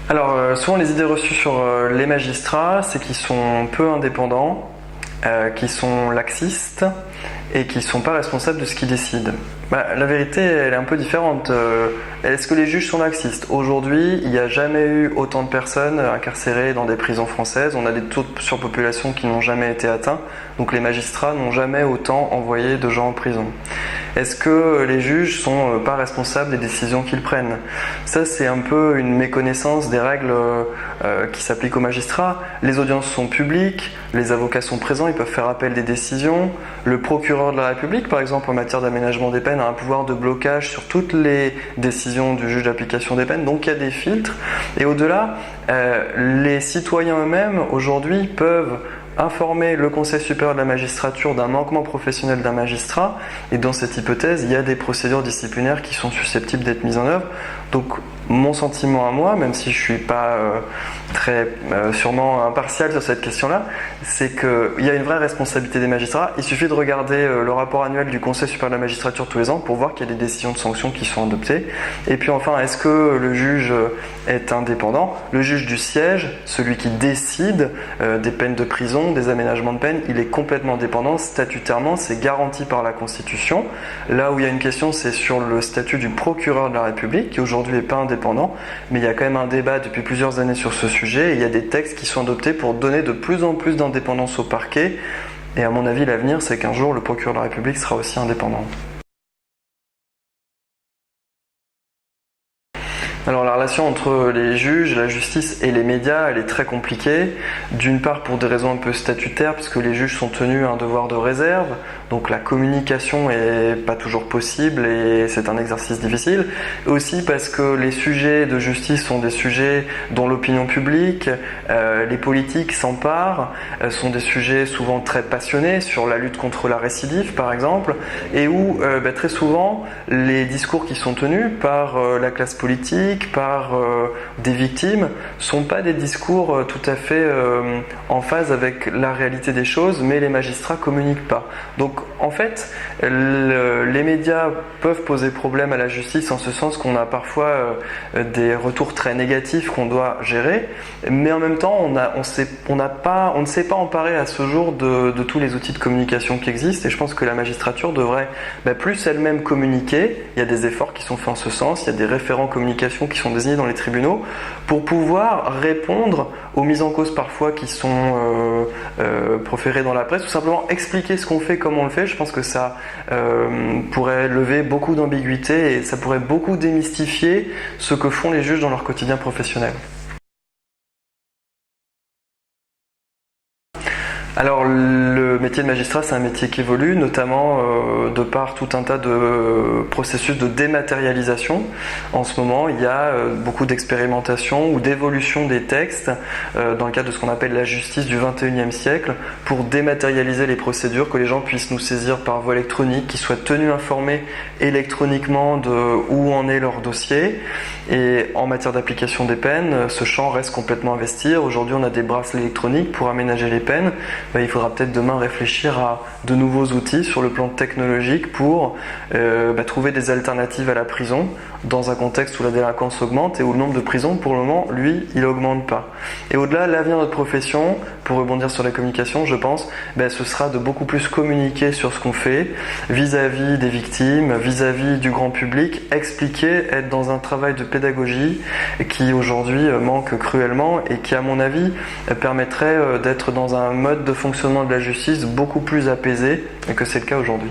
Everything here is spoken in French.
Alors, souvent les idées reçues sur les magistrats, c'est qu'ils sont peu indépendants, qu'ils sont laxistes et qu'ils ne sont pas responsables de ce qu'ils décident. La vérité, elle est un peu différente. Est-ce que les juges sont laxistes? Aujourd'hui, il n'y a jamais eu autant de personnes incarcérées dans des prisons françaises. On a des taux de surpopulation qui n'ont jamais été atteints. Donc les magistrats n'ont jamais autant envoyé de gens en prison. Est-ce que les juges ne sont pas responsables des décisions qu'ils prennent? Ça, c'est un peu une méconnaissance des règles qui s'appliquent aux magistrats. Les audiences sont publiques, les avocats sont présents, ils peuvent faire appel des décisions. Le procureur de la République, par exemple, en matière d'aménagement des peines, a un pouvoir de blocage sur toutes les décisions du juge d'application des peines. Donc il y a des filtres. Et au-delà, les citoyens eux-mêmes, aujourd'hui, peuvent informer le Conseil supérieur de la magistrature d'un manquement professionnel d'un magistrat, et dans cette hypothèse, il y a des procédures disciplinaires qui sont susceptibles d'être mises en œuvre. Donc mon sentiment à moi, même si je ne suis pas très sûrement impartial sur cette question-là, c'est qu'il y a une vraie responsabilité des magistrats. Il suffit de regarder le rapport annuel du Conseil supérieur de la magistrature tous les ans pour voir qu'il y a des décisions de sanctions qui sont adoptées. Et puis enfin, est-ce que le juge est indépendant? Le juge du siège, celui qui décide des peines de prison, des aménagements de peine, il est complètement indépendant. Statutairement, c'est garanti par la Constitution. Là où il y a une question, c'est sur le statut du procureur de la République, qui aujourd'hui n'est pas indépendant, mais il y a quand même un débat depuis plusieurs années sur ce sujet, et il y a des textes qui sont adoptés pour donner de plus en plus d'indépendance au parquet, et à mon avis l'avenir c'est qu'un jour le procureur de la République sera aussi indépendant. Alors la relation entre les juges, la justice et les médias, elle est très compliquée. D'une part pour des raisons un peu statutaires, puisque les juges sont tenus à un devoir de réserve, donc la communication est pas toujours possible et c'est un exercice difficile. Aussi parce que les sujets de justice sont des sujets dont l'opinion publique, les politiques s'emparent, sont des sujets souvent très passionnés sur la lutte contre la récidive par exemple, et où très souvent les discours qui sont tenus par la classe politique, par des victimes, sont pas des discours tout à fait en phase avec la réalité des choses, mais les magistrats communiquent pas. Donc en fait, les médias peuvent poser problème à la justice en ce sens qu'on a parfois des retours très négatifs qu'on doit gérer, mais en même temps on ne s'est pas emparé à ce jour de tous les outils de communication qui existent, et je pense que la magistrature devrait plus elle-même communiquer. Il y a des efforts qui sont faits en ce sens, il y a des référents communication qui sont désignés dans les tribunaux pour pouvoir répondre aux mises en cause parfois qui sont proférées dans la presse, ou simplement expliquer ce qu'on fait, comment on le fait. Je pense que ça pourrait lever beaucoup d'ambiguïté et ça pourrait beaucoup démystifier ce que font les juges dans leur quotidien professionnel. Alors le métier de magistrat, c'est un métier qui évolue, notamment de par tout un tas de processus de dématérialisation. En ce moment, il y a beaucoup d'expérimentation ou d'évolution des textes dans le cadre de ce qu'on appelle la justice du XXIe siècle, pour dématérialiser les procédures, que les gens puissent nous saisir par voie électronique, qu'ils soient tenus informés électroniquement de où en est leur dossier. Et en matière d'application des peines, ce champ reste complètement investi. Aujourd'hui, on a des bracelets électroniques pour aménager les peines. Il faudra peut-être demain réfléchir à de nouveaux outils sur le plan technologique pour trouver des alternatives à la prison dans un contexte où la délinquance augmente et où le nombre de prisons, pour le moment, lui, il augmente pas. Et au-delà, l'avenir de notre profession, pour rebondir sur la communication, je pense, ce sera de beaucoup plus communiquer sur ce qu'on fait vis-à-vis des victimes, vis-à-vis du grand public, expliquer, être dans un travail de pédagogie qui aujourd'hui manque cruellement et qui, à mon avis, permettrait d'être dans un mode de fonctionnement de la justice beaucoup plus apaisé que c'est le cas aujourd'hui.